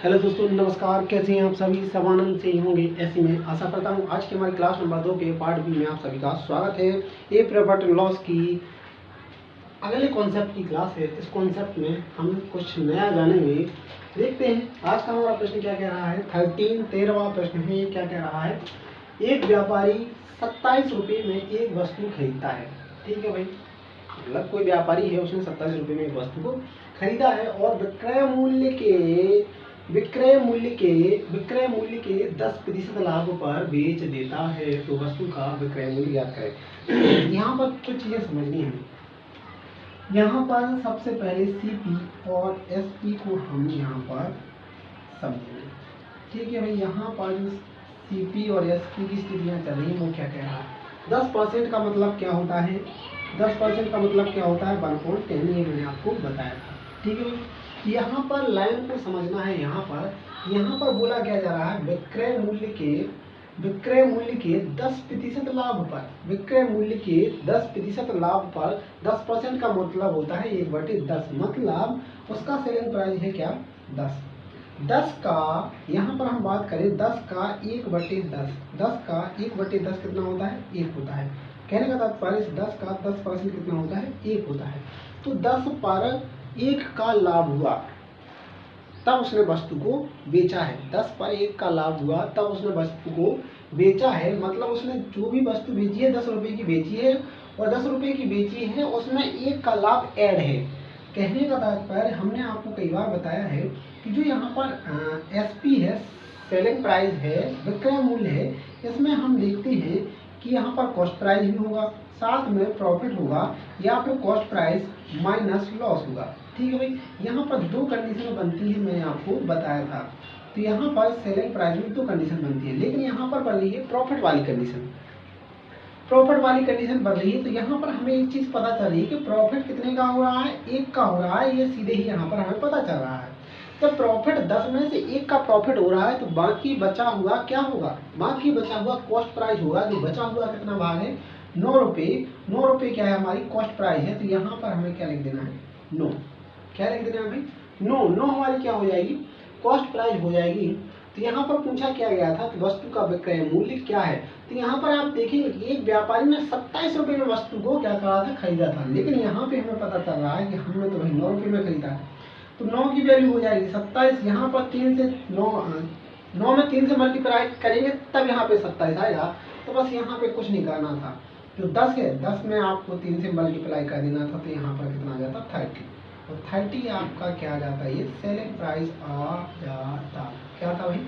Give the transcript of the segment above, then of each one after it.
Hello दोस्तों, नमस्कार। कैसे हैं आप सभी? सब आनंद से ही होंगे, ऐसी मैं आशा करता हूँ। आज की हमारी क्लास नंबर 2 के पार्ट बी में आप सभी का स्वागत है। ये प्रॉपर्टी लॉस की अगले कॉन्सेप्ट की क्लास है। इस कॉन्सेप्ट में हम कुछ नया जानेंगे। देखते हैं आज का हमारा प्रश्न क्या कह रहा है। 13वां प्रश्न है। ये क्या कह रहा है? एक व्यापारी 27 रुपये में एक वस्तु खरीदता है। ठीक है भाई, मतलब कोई व्यापारी है, उसने 27 रुपये में एक वस्तु को खरीदा है और विक्रय मूल्य के 10% लाभ पर बेच देता है। तो वस्तु का विक्रय मूल्य ज्ञात करें। यहाँ पर कुछ चीजें समझनी है। यहाँ पर सबसे पहले सीपी और एसपी को हम यहाँ पर समझेंगे। ठीक है भाई, यहाँ पर जो सीपी और एसपी की स्थितियाँ चल रही हैं वो क्या कह रहा है? 10% का मतलब क्या होता है? 10% का मतलब क्या होता है? 1/10। ये मैंने आपको बताया था। ठीक है, यहाँ पर लाइन को समझना है। यहाँ पर बोला क्या जा रहा है? विक्रय मूल्य के 10% लाभ पर, विक्रय मूल्य के 10% लाभ पर 10% का मतलब होता है 1/10। मतलब उसका सेलिंग प्राइस है क्या? 10। 10 का यहाँ पर हम बात करें, 10 का 1/10, 10 का 1/10 कितना होता है? 1 होता है। कहने का तात्पर्य 10 का 10% कितना होता है? 1 होता है। तो 10 पर 1 का लाभ हुआ तब उसने वस्तु को बेचा है। 10 पर 1 का लाभ हुआ तब उसने वस्तु को बेचा है। मतलब उसने जो भी वस्तु बेची है 10 रुपये की बेची है, और 10 रुपये की बेची है, उसमें 1 का लाभ ऐड है। कहने का तात्पर्य हमने आपको कई बार बताया है कि जो यहाँ पर एसपी है, सेलिंग प्राइस है, विक्रय मूल्य है, इसमें हम देखते हैं कि यहाँ पर कॉस्ट प्राइस भी होगा, साथ में प्रॉफिट होगा, या फिर कॉस्ट प्राइस माइनस लॉस होगा। ठीक है भाई, यहाँ पर 2 कंडीशन बनती है, मैंने आपको बताया था। तो यहाँ पर सेलिंग प्राइस में 2 कंडीशन बनती है, लेकिन यहाँ पर बन रही है प्रॉफिट वाली कंडीशन। प्रॉफिट वाली कंडीशन बन रही है, तो यहाँ पर हमें एक चीज पता चल रही है कि प्रॉफिट कितने का हो रहा है? 1 का हो रहा है। ये सीधे ही यहाँ पर हमें पता चल रहा है। जब प्रॉफिट 10 में से 1 का प्रॉफिट हो रहा है, तो बाकी बचा हुआ क्या होगा? बाकी बचा हुआ कॉस्ट प्राइस होगा। जो बचा हुआ कितना भाग है? 9 रुपये। 9 रुपये क्या है? हमारी कॉस्ट प्राइस है। तो यहाँ पर हमें क्या लिख देना है? 9। क्या लिख देना है भाई? 9 हमारी क्या हो जाएगी? कॉस्ट प्राइस हो जाएगी। तो यहाँ पर पूछा क्या गया था? तो वस्तु का विक्रय मूल्य क्या है? तो यहाँ पर आप देखेंगे एक व्यापारी ने 27 रुपये में वस्तु को क्या करा था? खरीदा था। लेकिन यहाँ पे हमें पता चल रहा है कि हमने तो भाई 9 रुपये में खरीदा है। तो 9 की वैल्यू हो जाएगी 27। यहाँ पर 3 से 9 में 3 से मल्टीप्लाई करेंगे तब यहाँ पे 27 आएगा। तो बस यहाँ पे कुछ नहीं करना था। जो 10 है, 10 में आपको 3 से मल्टीप्लाई कर देना था। तो यहाँ पर कितना आ जाता? 30। और 30 आपका क्या आ जाता है? ये सेलिंग प्राइस आ जाता। क्या था भाई?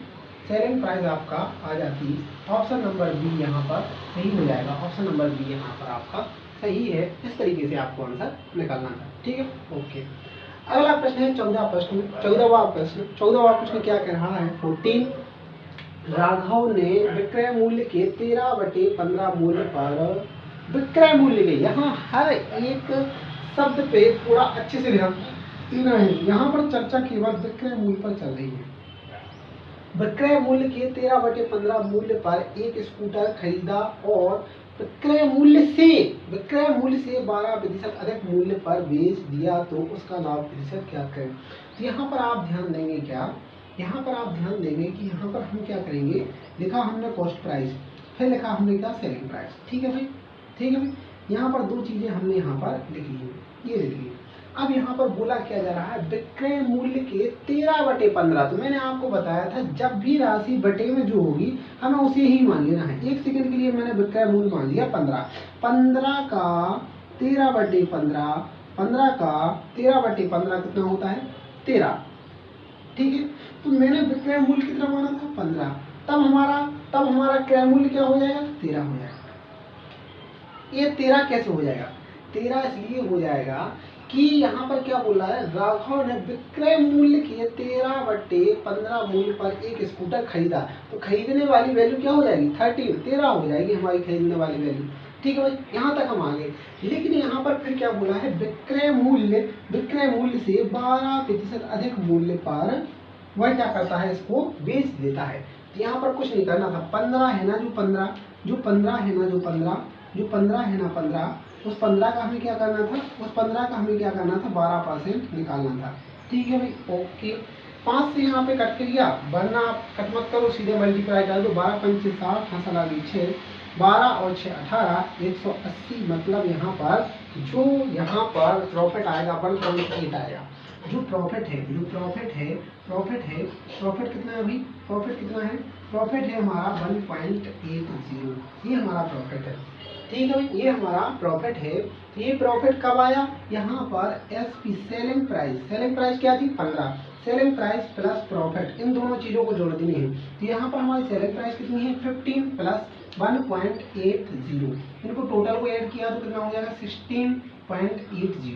सेलिंग प्राइस आपका आ जाती। ऑप्शन नंबर बी यहाँ पर सही हो जाएगा। ऑप्शन नंबर बी यहाँ पर आपका सही है। इस तरीके से आपको आंसर निकालना था। ठीक है, ओके। अगला प्रश्न है 14वां प्रश्न क्या कह रहा है? 14। राघव ने विक्रय मूल्य के 13/15 मूल्य पर विक्रय मूल्य के, यहाँ हर एक शब्द पे थोड़ा अच्छे से ध्यान देना है। यहाँ पर चर्चा केवल विक्रय मूल्य पर चल रही है। विक्रय मूल्य के 13/15 मूल्य पर एक स्कूटर खरीदा और विक्रय मूल्य से 12% अधिक मूल्य पर बेच दिया, तो उसका लाभ प्रतिशत क्या करें? तो यहाँ पर आप ध्यान देंगे क्या? यहाँ पर आप ध्यान देंगे कि यहाँ पर हम क्या करेंगे? लिखा हमने कॉस्ट प्राइस, फिर लिखा हमने क्या? Selling price. ठीक है भाई, ठीक है भाई। यहाँ पर 2 चीजें हमने यहाँ पर लिखी है, ये लिखी। अब यहाँ पर बोला क्या जा रहा है? विक्रय मूल्य के 13/15। तो मैंने आपको बताया था जब भी राशि बटे में जो होगी हमें उसे ही मान लेना है। 1 सेकंड के लिए मैंने विक्रय मूल्य मान लिया 15। 15 का 13/15, 15 का 13/15 कितना होता है? 13। ठीक है, तो मैंने विक्रय मूल्य कितना माना था? 15। तब हमारा क्रय मूल्य क्या हो जाएगा? 13 हो जाएगा। ये 13 कैसे हो जाएगा? 13 इसलिए हो जाएगा कि यहाँ पर क्या बोल रहा है? राघव ने विक्रय मूल्य के 13/15 मूल्य पर एक स्कूटर खरीदा। तो खरीदने वाली वैल्यू क्या हो जाएगी? 13 हो जाएगी हमारी खरीदने वाली वैल्यू। ठीक है भाई, यहाँ तक हम आ गए। लेकिन यहाँ पर फिर क्या बोला है? विक्रय मूल्य से 12% अधिक मूल्य पर वह क्या करता है? इसको बेच देता है। तो यहाँ पर कुछ नहीं करना था। 15 है ना, जो 15 है ना, जो 15 है ना, 15, उस 15 का हमें क्या करना था? 12% निकालना था। ठीक है भाई, ओके। 5 से यहाँ पे कट के गया, वरना आप कट मत करो, सीधे मल्टीप्लाई कर दो। 12 पंचे 60, हासिल आ गई 6, 12 और 6 18, 180। मतलब यहाँ पर जो यहाँ पर प्रॉफिट आएगा 1.8 आएगा। जो प्रॉफिट है प्रॉफिट कितना है भाई? प्रॉफिट कितना है? प्रॉफिट है हमारा 1.80, ये हमारा प्रॉफिट है। ठीक है भाई, ये हमारा प्रॉफिट है। ये प्रॉफिट कब आया? यहाँ पर एसपी सेलिंग प्राइस क्या थी? 15। सेलिंग प्राइस प्लस प्रॉफिट, इन दोनों चीजों को जोड़ देनी है। तो यहाँ पर हमारी सेलिंग प्राइस कितनी है? 15 प्लस 1.80। इनको टोटल को ऐड किया तो कितना हो जाएगा? 16.80।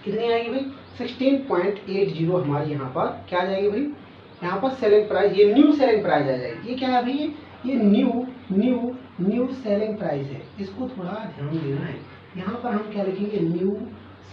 कितनी आएगी भाई? 16.80 हमारी यहाँ पर क्या आ जाएगी भाई? यहाँ पर सेलिंग प्राइस, ये न्यू सेलिंग प्राइस आ जाएगी। ये क्या है भाई? ये न्यू सेलिंग प्राइस है। इसको थोड़ा ध्यान देना है। यहाँ पर हम क्या लिखेंगे? न्यू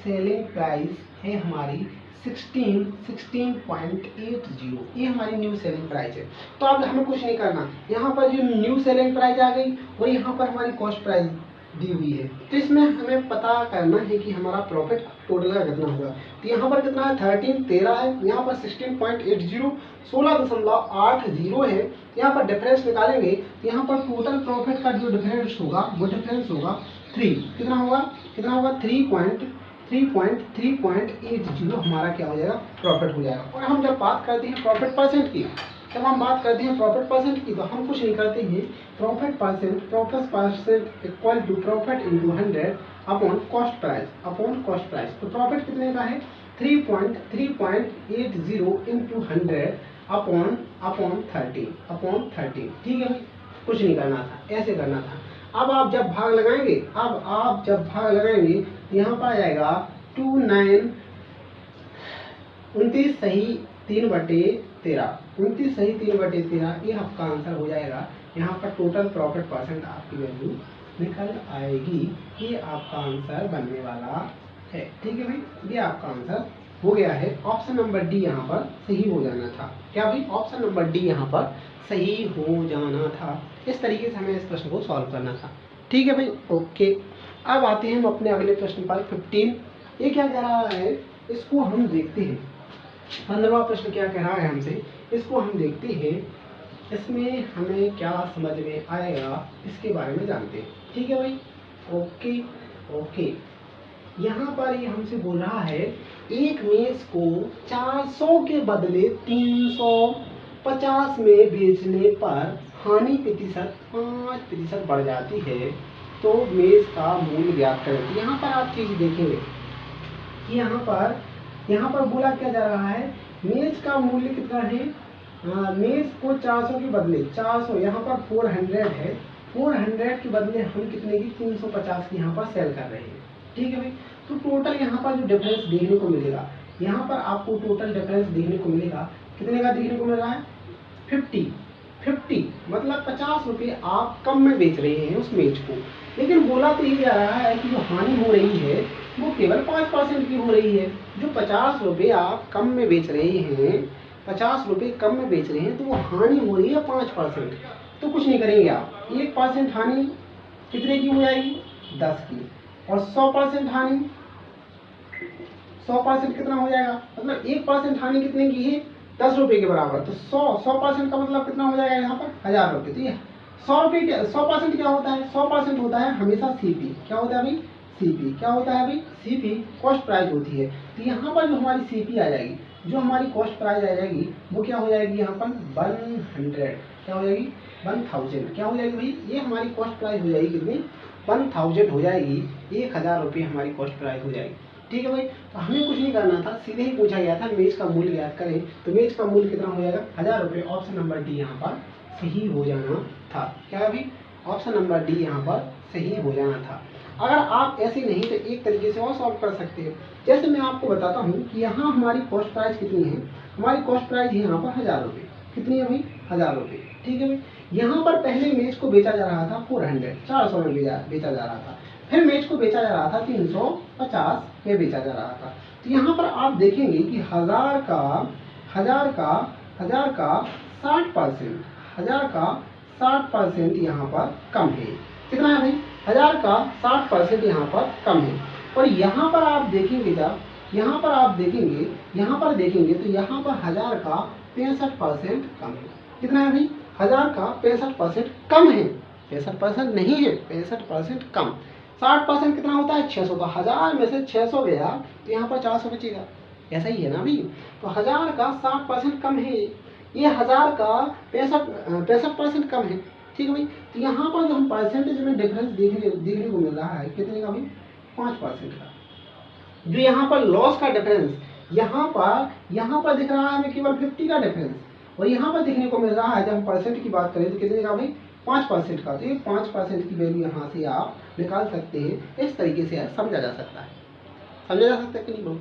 सेलिंग प्राइस है हमारी 16.80। ये हमारी न्यू सेलिंग प्राइस है। तो अब हमें कुछ नहीं करना, यहाँ पर जो न्यू सेलिंग प्राइस आ गई और यहाँ पर हमारी कॉस्ट प्राइस दी हुई है। तो इसमें हमें पता करना है कि हमारा प्रॉफिट टोटल का कितना होगा। तो यहाँ पर कितना है? 13 है। यहाँ पर 16.80 16.80 है। यहाँ पर डिफरेंस निकालेंगे तो यहाँ पर टोटल प्रॉफिट का जो डिफरेंस होगा वो डिफरेंस होगा 3। कितना होगा? 3.80 हमारा क्या हो जाएगा? प्रॉफिट हो जाएगा। और हम जब बात करते हैं प्रॉफिट परसेंट की, तो हम कुछ नहीं करते हैं। Profit percent equal to profit into 100 upon cost price. तो प्रॉफिट कितने का है? 3.80 इंटू 100 अपॉन 30। ठीक है, कुछ नहीं करना था, ऐसे करना था। अब आप जब भाग लगाएंगे, यहाँ पर आ जाएगा 29 सही 3/13। 29 सही 3/13, ये आपका आंसर हो जाएगा। यहाँ पर टोटल प्रॉफिट परसेंट आपकी वैल्यू निकल आएगी। ये आपका आंसर बनने वाला है। ठीक है भाई, ये आपका आंसर हो गया है। ऑप्शन नंबर डी यहाँ पर सही हो जाना था। क्या भाई? ऑप्शन नंबर डी यहाँ पर सही हो जाना था। इस तरीके से हमें इस प्रश्न को सॉल्व करना था। ठीक है भाई, ओके। अब आते हैं हम अपने अगले प्रश्न पर 15। ये क्या कह रहा है, इसको हम देखते हैं। 15वां प्रश्न क्या कह रहा है हमसे, इसको हम देखते हैं। इसमें हमें क्या समझ में आएगा इसके बारे में जानते हैं। ठीक है भाई, ओके। यहाँ पर ये हमसे बोल रहा है एक मेज को 400 के बदले 350 में बेचने पर हानि प्रतिशत 5% बढ़ जाती है, तो मेज का मूल्य ज्ञात करें। यहाँ पर आप चीज देखेंगे कि यहाँ पर बोला क्या जा रहा है, मेज का मूल्य कितना है? मेज को 400 के बदले 400, यहाँ पर 400 है। 400 के बदले हम कितने की? 350 की यहाँ पर सेल कर रहे हैं। ठीक है भाई, तो टोटल यहाँ पर जो डिफरेंस देखने को मिलेगा, यहाँ पर आपको टोटल डिफरेंस देखने को मिलेगा। कितने का देखने को मिल रहा है? 50। मतलब 50 रुपये आप कम में बेच रहे हैं उस मेज को। लेकिन बोला तो ये जा रहा है कि जो हानि हो रही है वो केवल 5% की हो रही है। जो 50 रुपये आप कम में बेच रहे हैं, 50 रुपये कम में बेच रहे हैं, तो वो हानि हो रही है 5%। तो कुछ नहीं करेंगे आप, 1% हानि कितने की हो जाएगी? 10 की। और 100% हानि, 100% कितना हो जाएगा? मतलब 1% हानि कितने की है? 10 रुपये के बराबर। तो 100% का मतलब कितना हो जाएगा यहाँ पर? 1000 रुपये। तो ये 100% क्या होता है? 100% होता है हमेशा सीपी। क्या होता है भाई? सीपी। क्या होता है भाई? सीपी कॉस्ट प्राइस होती है। तो यहाँ पर जो हमारी सीपी आ जाएगी, जो हमारी कॉस्ट प्राइस आ जाएगी, वो क्या हो जाएगी? यहाँ पर 100। क्या हो जाएगी? 1000। क्या हो जाएगी भाई? ये हमारी कॉस्ट प्राइस हो जाएगी कितनी? 1000 हो जाएगी। 1000 रुपये हमारी कॉस्ट प्राइस हो जाएगी। ठीक है भाई, तो हमें कुछ नहीं करना था, सीधे ही पूछा गया था मेज का मूल्य ज्ञात करें। तो मेज का मूल्य कितना हो जाएगा? 1000 रुपये। ऑप्शन नंबर डी यहाँ पर सही हो जाना था। क्या है भाई? ऑप्शन नंबर डी यहाँ पर सही हो जाना था। अगर आप ऐसे नहीं तो एक तरीके से और सॉल्व कर सकते हैं। जैसे मैं आपको बताता हूँ कि यहाँ हमारी कॉस्ट प्राइस कितनी है। हमारी कॉस्ट प्राइस है यहाँ पर 1000 रुपये। कितनी है भाई? 1000 रुपये। ठीक है भाई, यहाँ पर पहले मेज को बेचा जा रहा था 400 में बेचा जा रहा था। फिर मेज को बेचा जा रहा था 350 में बेचा जा रहा था। तो यहाँ पर आप देखेंगे कि 1000 का 60% यहाँ पर कम है। कितना है भाई? 1000 का 60% यहाँ पर कम है। और यहाँ पर आप देखेंगे जब यहाँ पर आप देखेंगे, यहाँ पर देखेंगे तो यहाँ पर 1000 का 65% कम है। कितना है भाई? 1000 का 65% कम है, 65% नहीं है, 65% कम। 60% कितना होता है? 600 का। 1000 में से 600 गया तो यहाँ पर 400 बचेगा। ऐसा ही है ना भाई? तो 1000 का 60% कम है, ये 1000 का 65% कम है। ठीक है भाई? तो यहाँ पर जो हम परसेंटेज में डिफरेंस देखने को मिल रहा है कितने का भाई? 5% का। जो यहाँ पर लॉस का डिफरेंस यहाँ पर दिख रहा है हमें केवल 50 का डिफरेंस, और यहाँ पर देखने को मिल रहा है जब हम परसेंट की बात करें तो कितने का भाई? 5% का। तो ये 5% की वैल्यू यहाँ से आप निकाल सकते हैं। इस तरीके से समझा जा सकता है। समझा जा सकता है कि नहीं?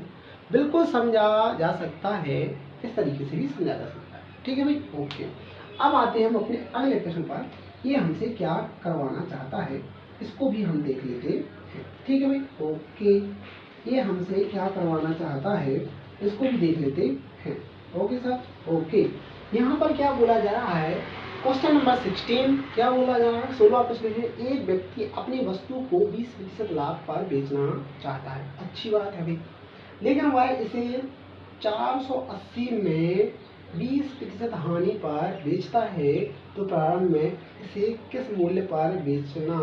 बिल्कुल समझा जा सकता है, इस तरीके से भी समझा जा सकता है। ठीक है भाई? ओके। अब आते हैं हम अपने अगले क्वेश्चन पर। ये हमसे क्या करवाना चाहता है इसको भी हम देख लेते हैं। ठीक है भाई? ओके। ये हमसे क्या करवाना चाहता है इसको भी देख लेते हैं। Okay sir? ओके। यहाँ पर क्या बोला जा रहा है? क्वेश्चन नंबर 16 क्या बोला जा रहा है? 16वां प्रश्न है, एक व्यक्ति अपनी वस्तु को 20% लाभ पर बेचना चाहता है। अच्छी बात है भाई, लेकिन वह इसे 480 में 20% हानि पर बेचता है, तो प्रारंभ में इसे किस मूल्य पर बेचना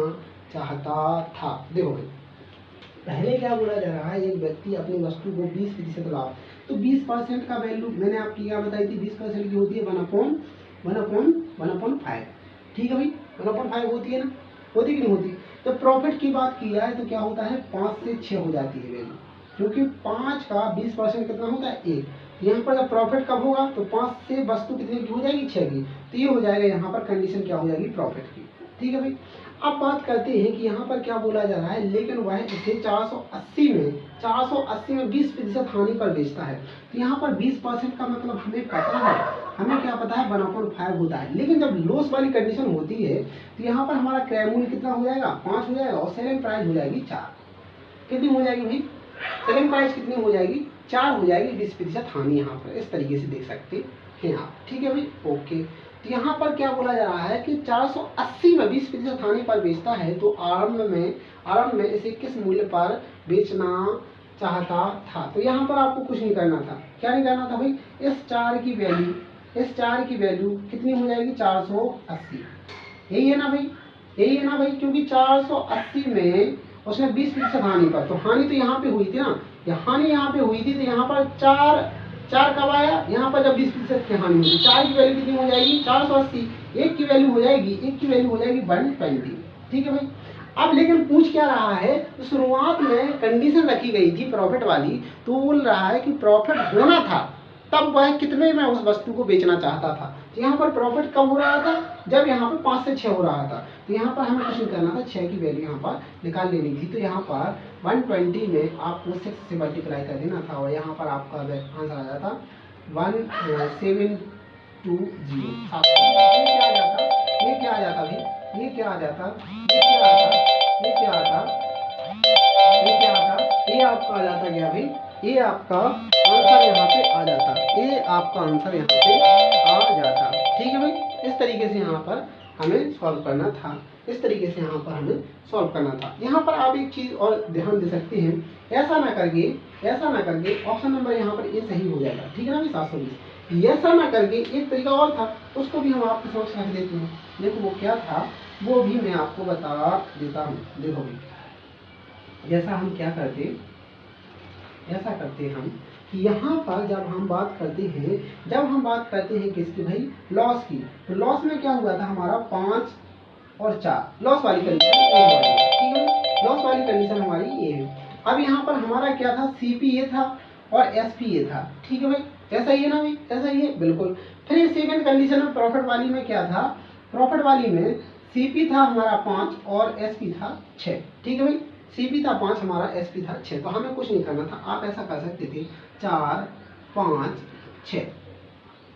चाहता था? देखो भाई, पहले क्या बोला जा रहा है? एक व्यक्ति अपनी वस्तु को 20% लाभ, तो 20% का वैल्यू मैंने आपकी क्या बताई थी? 20% की होती है 1/5। ठीक है भाई? 1/5 होती है ना? होती कि नहीं होती? तो प्रॉफिट की बात की जाए तो क्या होता है? 5 से 6 हो जाती है वैल्यू, क्योंकि 5 का 20% कितना होता है? 1। यहाँ पर जब प्रॉफिट कब होगा तो 5 से वस्तु कितने की हो जाएगी? 6 की। तो ये हो जाएगा यहाँ पर कंडीशन क्या हो जाएगी? प्रॉफिट की। ठीक है भाई? अब बात करते हैं कि यहाँ पर क्या बोला जा रहा है, लेकिन वह इसे 480 में 20% हानि पर बेचता है। तो यहाँ पर 20% का मतलब हमें पता है, हमें क्या पता है? 1/5 होता है। लेकिन जब लॉस वाली कंडीशन होती है तो यहाँ पर हमारा क्रय मूल्य कितना हो जाएगा? 5 हो जाएगा, और सेलिंग प्राइस हो जाएगी 4। कितनी हो जाएगी भाई? सेलिंग प्राइस कितनी हो जाएगी? 4 हो जाएगी। 20% हानि यहाँ पर इस तरीके से देख सकते हैं आप। ठीक है भाई? ओके। तो यहाँ पर क्या बोला जा रहा है कि 480 में 20% हानि पर बेचता है, तो आरंभ में इसे किस मूल्य पर बेचना चाहता था? तो यहाँ पर आपको कुछ नहीं करना था। क्या नहीं करना था भाई? इस 4 की वैल्यू कितनी हो जाएगी? 480। यही है ना भाई? यही है ना भाई? क्योंकि 480 में उसने 20% हानि पर, तो हानि तो यहाँ पे हुई थी ना, हानि यहाँ पे हुई थी, तो यहाँ पर 4 कब आया? यहाँ पर जब 20% की हानि हुई, 4 की वैल्यू कितनी हो जाएगी? 480। 1 की वैल्यू हो जाएगी 120। ठीक है भाई? अब लेकिन पूछ क्या रहा है? तो शुरुआत में कंडीशन रखी गई थी प्रॉफिट वाली, तो बोल रहा है कि प्रॉफिट होना था, तब वह कितने में उस वस्तु को बेचना चाहता था। तो यहाँ पर प्रॉफिट कब हो रहा था? जब यहाँ पर 5 से 6 हो रहा था। तो यहाँ पर हमें कुछ नहीं करना था, 6 की वैल्यू यहाँ पर निकाल लेनी थी। तो यहाँ पर 120 में आपको 6 से मल्टीप्लाई कर देना था, और यहाँ पर आपका आंसर आ जाता 1720। ये क्या आ जाता भाई? ये आपका आ जाता क्या भाई? ये आपका आंसर यहाँ पे आ जाता। ठीक है भाई? इस तरीके से यहाँ पर हमें सॉल्व करना था। यहाँ पर आप एक चीज और ध्यान दे सकते हैं, ऐसा ना करके ऑप्शन नंबर यहाँ पर ए सही हो जाएगा। ठीक है ना भाई? 720। ऐसा ना करके एक तरीका और था, उसको भी हम आपके समक्ष रख देते हैं। देखो वो क्या था, वो भी मैं आपको बता देता हूँ। देखो भाई, जैसा हम क्या करते, ऐसा करते हम कि यहाँ पर जब हम बात करते हैं किसकी भाई? लॉस की। तो लॉस में क्या हुआ था हमारा? 5 और 4 लॉस वाली कंडीशन ए है। ठीक है? लॉस वाली कंडीशन हमारी ये है। अब यहाँ पर हमारा क्या था? CPA था और SPA था। ठीक है भाई? ऐसा ही है ना भाई? ऐसा ही है बिल्कुल। फिर ये सेकंड कंडीशन में प्रॉफिट वाली में क्या था? प्रॉफिट वाली में CP था हमारा 5 और SP था 6। ठीक है भाई? CP था 5, हमारा SP था 6। तो हमें कुछ नहीं करना था, आप ऐसा कर सकते थे 4 5 6।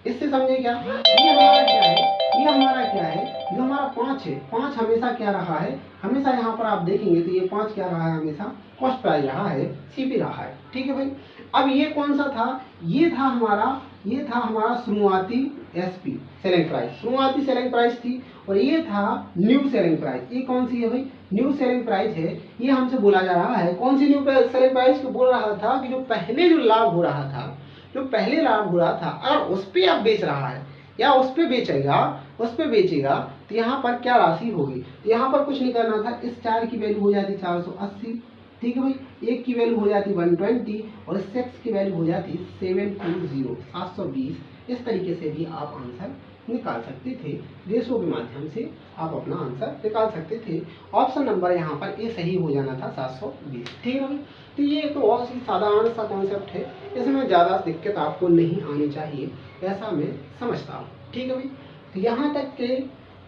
इससे समझे क्या? ये हमारा क्या है? जो हमारा 5 है, 5 हमेशा क्या रहा है? हमेशा यहाँ पर आप देखेंगे तो ये 5 क्या रहा है? हमेशा कॉस्ट प्राइस रहा है, CP रहा है। ठीक है भाई? अब ये कौन सा था? ये था हमारा शुरुआती एसपी सेलिंग प्राइस, शुरुआती सेलिंग प्राइस थी, और ये था न्यू सेलिंग प्राइस। ये कौन सी है भाई? न्यू सेलिंग प्राइस है। ये हमसे बोला जा रहा है कौन सी न्यू सेलिंग प्राइस को बोल रहा था कि जो पहले जो लाभ हो रहा था, जो पहले लाभ हो रहा था, अगर उस पर आप बेच रहा है या उस पर बेचेगा तो यहाँ पर क्या राशि होगी? यहाँ पर कुछ नहीं करना था, इस 4 की वैल्यू हो जाती 480, ठीक है भाई, 1 की वैल्यू हो जाती 120 और 6 की वैल्यू हो जाती 720। इस तरीके से भी आप आंसर निकाल सकते थे, रेशो के माध्यम से आप अपना आंसर निकाल सकते थे। ऑप्शन नंबर यहाँ पर ए सही हो जाना था 720, ठीक है भाई। तो ये तो बहुत ही साधारण सा कॉन्सेप्ट है, इसमें ज़्यादा दिक्कत आपको नहीं आनी चाहिए, ऐसा मैं समझता हूँ, ठीक है भाई। तो यहाँ तक के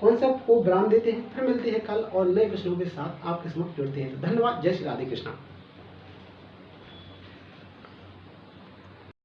कॉन्सेप्ट को विराम देते हैं, फिर मिलते हैं कल और नए प्रश्नों के साथ आपके समक्ष जुड़ते हैं। तो धन्यवाद, जय श्री राधे कृष्णा।